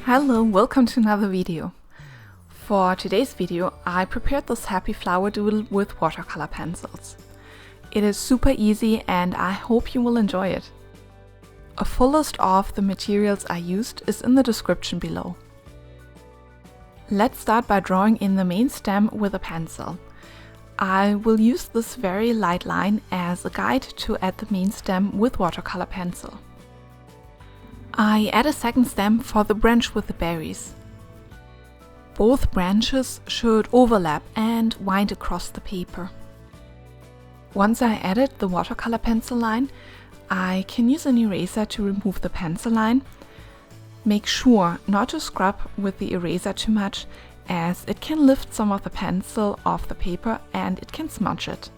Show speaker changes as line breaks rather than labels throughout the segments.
Hello, welcome to another video. For today's video, I prepared this happy flower doodle with watercolor pencils. It is super easy and I hope you will enjoy it. A full list of the materials I used is in the description below. Let's start by drawing in the main stem with a pencil. I will use this very light line as a guide to add the main stem with watercolor pencil. I add a second stem for the branch with the berries. Both branches should overlap and wind across the paper. Once I added the watercolor pencil line, I can use an eraser to remove the pencil line. Make sure not to scrub with the eraser too much, as it can lift some of the pencil off the paper and it can smudge it.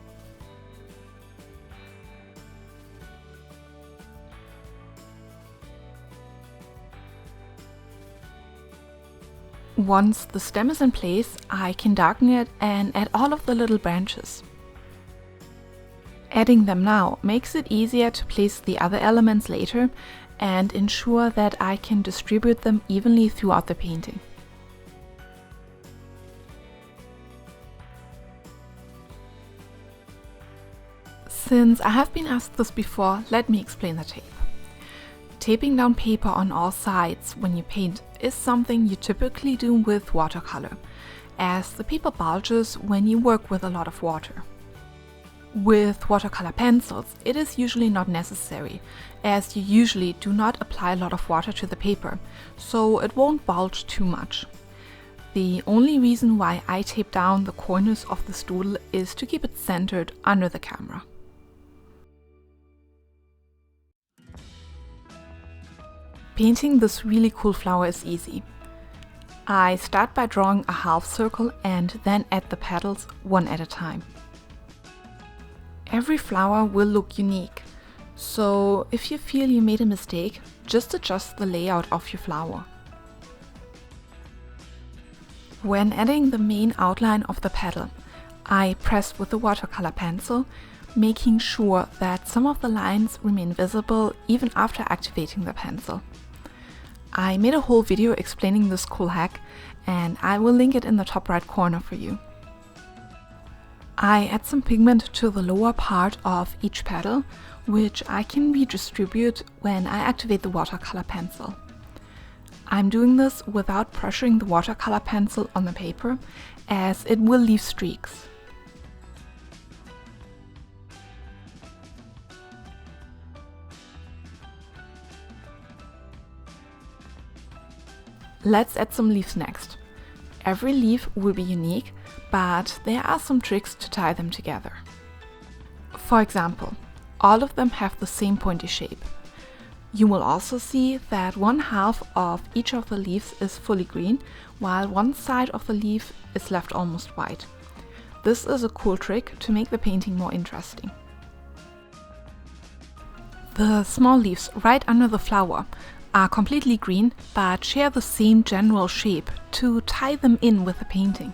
Once the stem is in place, I can darken it and add all of the little branches. Adding them now makes it easier to place the other elements later and ensure that I can distribute them evenly throughout the painting. Since I have been asked this before, let me explain the tape. Taping down paper on all sides when you paint is something you typically do with watercolor, as the paper bulges when you work with a lot of water. With watercolor pencils, it is usually not necessary, as you usually do not apply a lot of water to the paper, so it won't bulge too much. The only reason why I tape down the corners of this doodle is to keep it centered under the camera. Painting this really cool flower is easy. I start by drawing a half circle and then add the petals one at a time. Every flower will look unique, so if you feel you made a mistake, just adjust the layout of your flower. When adding the main outline of the petal, I press with the watercolor pencil, making sure that some of the lines remain visible even after activating the pencil. I made a whole video explaining this cool hack, and I will link it in the top right corner for you. I add some pigment to the lower part of each petal, which I can redistribute when I activate the watercolor pencil. I'm doing this without pressuring the watercolor pencil on the paper, as it will leave streaks. Let's add some leaves next. Every leaf will be unique, but there are some tricks to tie them together. For example, all of them have the same pointy shape. You will also see that one half of each of the leaves is fully green, while one side of the leaf is left almost white. This is a cool trick to make the painting more interesting. The small leaves right under the flower are completely green but share the same general shape to tie them in with the painting.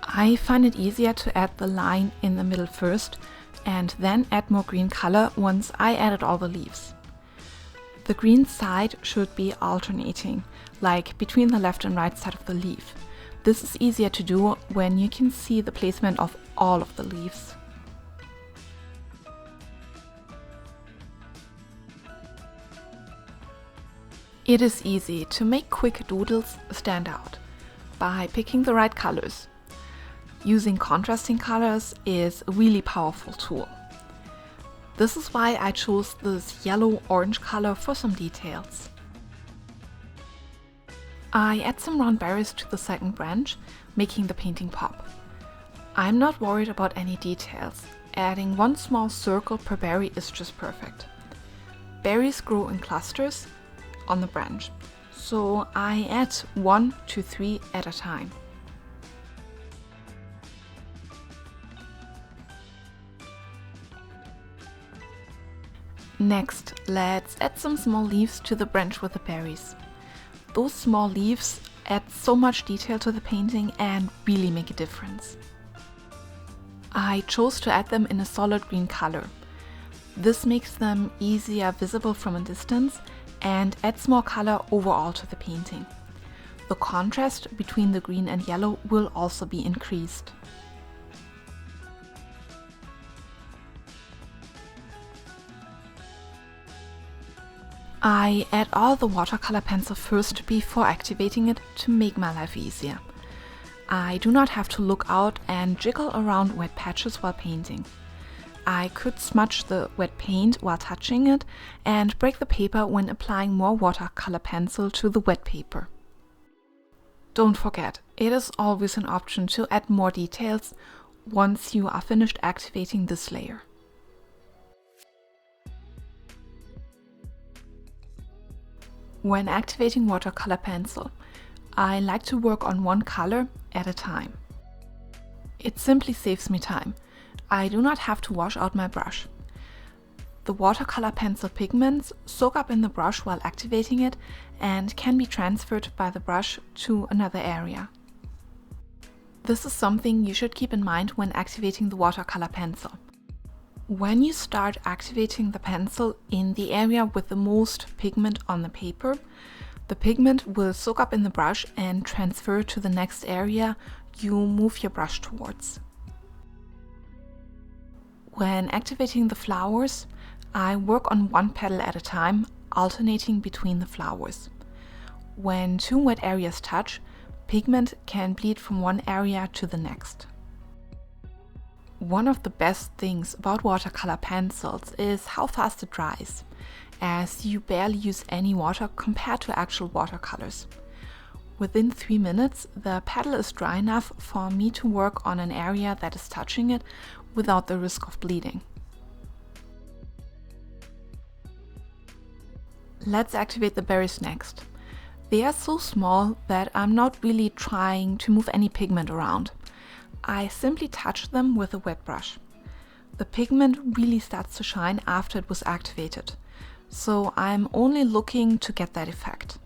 I find it easier to add the line in the middle first and then add more green color once I added all the leaves. The green side should be alternating, like between the left and right side of the leaf. This is easier to do when you can see the placement of all of the leaves. It is easy to make quick doodles stand out by picking the right colors. Using contrasting colors is a really powerful tool. This is why I chose this yellow-orange color for some details. I add some round berries to the second branch, making the painting pop. I'm not worried about any details. Adding one small circle per berry is just perfect. Berries grow in clusters on the branch, so I add 1 to 3 at a time. Next, let's add some small leaves to the branch with the berries. Those small leaves add so much detail to the painting and really make a difference. I chose to add them in a solid green color. This makes them easier visible from a distance and adds more color overall to the painting. The contrast between the green and yellow will also be increased. I add all the watercolor pencil first before activating it to make my life easier. I do not have to look out and jiggle around wet patches while painting. I could smudge the wet paint while touching it and break the paper when applying more watercolor pencil to the wet paper. Don't forget, it is always an option to add more details once you are finished activating this layer. When activating watercolor pencil, I like to work on one color at a time. It simply saves me time. I do not have to wash out my brush. The watercolor pencil pigments soak up in the brush while activating it and can be transferred by the brush to another area. This is something you should keep in mind when activating the watercolor pencil. When you start activating the pencil in the area with the most pigment on the paper, the pigment will soak up in the brush and transfer to the next area you move your brush towards. When activating the flowers, I work on one petal at a time, alternating between the flowers. When two wet areas touch, pigment can bleed from one area to the next. One of the best things about watercolor pencils is how fast it dries, as you barely use any water compared to actual watercolors. Within 3 minutes, the petal is dry enough for me to work on an area that is touching it without the risk of bleeding. Let's activate the berries next. They are so small that I'm not really trying to move any pigment around. I simply touch them with a wet brush. The pigment really starts to shine after it was activated, so I'm only looking to get that effect.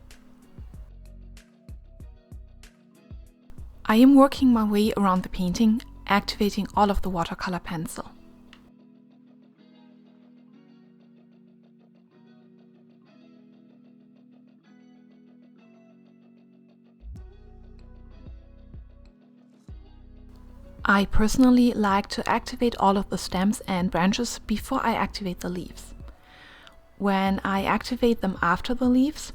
I am working my way around the painting, activating all of the watercolor pencil. I personally like to activate all of the stems and branches before I activate the leaves. When I activate them after the leaves,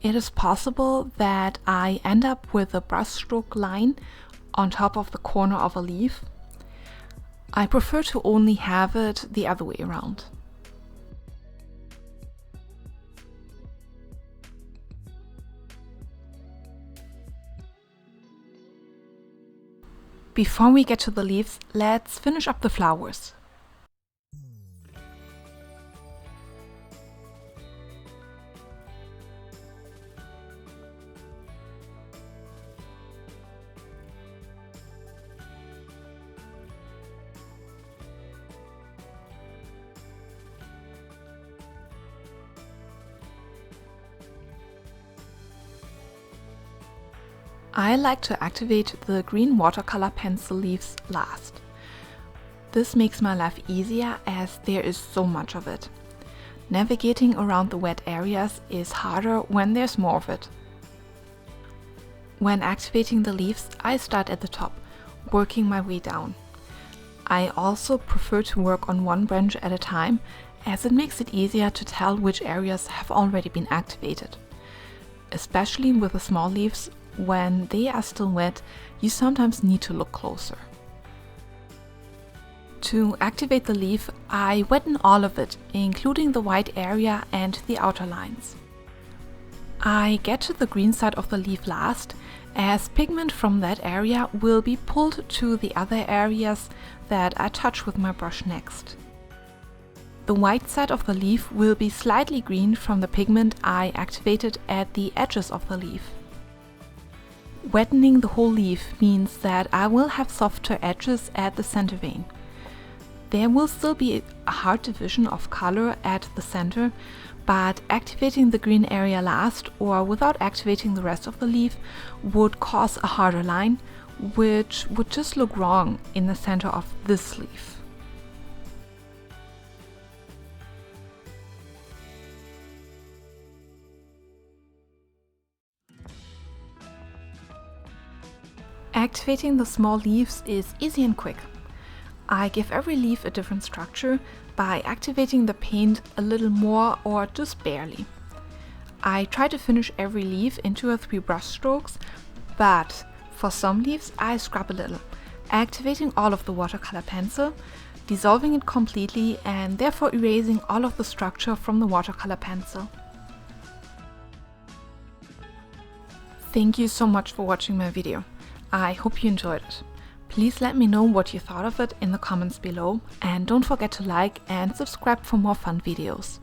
it is possible that I end up with a brushstroke line on top of the corner of a leaf. I prefer to only have it the other way around. Before we get to the leaves, let's finish up the flowers. I like to activate the green watercolor pencil leaves last. This makes my life easier as there is so much of it. Navigating around the wet areas is harder when there's more of it. When activating the leaves, I start at the top, working my way down. I also prefer to work on one branch at a time, as it makes it easier to tell which areas have already been activated. Especially with the small leaves, when they are still wet, you sometimes need to look closer. To activate the leaf, I wetten all of it, including the white area and the outer lines. I get to the green side of the leaf last, as pigment from that area will be pulled to the other areas that I touch with my brush next. The white side of the leaf will be slightly green from the pigment I activated at the edges of the leaf. Wettening the whole leaf means that I will have softer edges at the center vein. There will still be a hard division of color at the center, but activating the green area last or without activating the rest of the leaf would cause a harder line, which would just look wrong in the center of this leaf. Activating the small leaves is easy and quick. I give every leaf a different structure by activating the paint a little more or just barely. I try to finish every leaf in 2 or 3 brush strokes, but for some leaves I scrub a little, activating all of the watercolor pencil, dissolving it completely and therefore erasing all of the structure from the watercolor pencil. Thank you so much for watching my video. I hope you enjoyed it. Please let me know what you thought of it in the comments below, and don't forget to like and subscribe for more fun videos.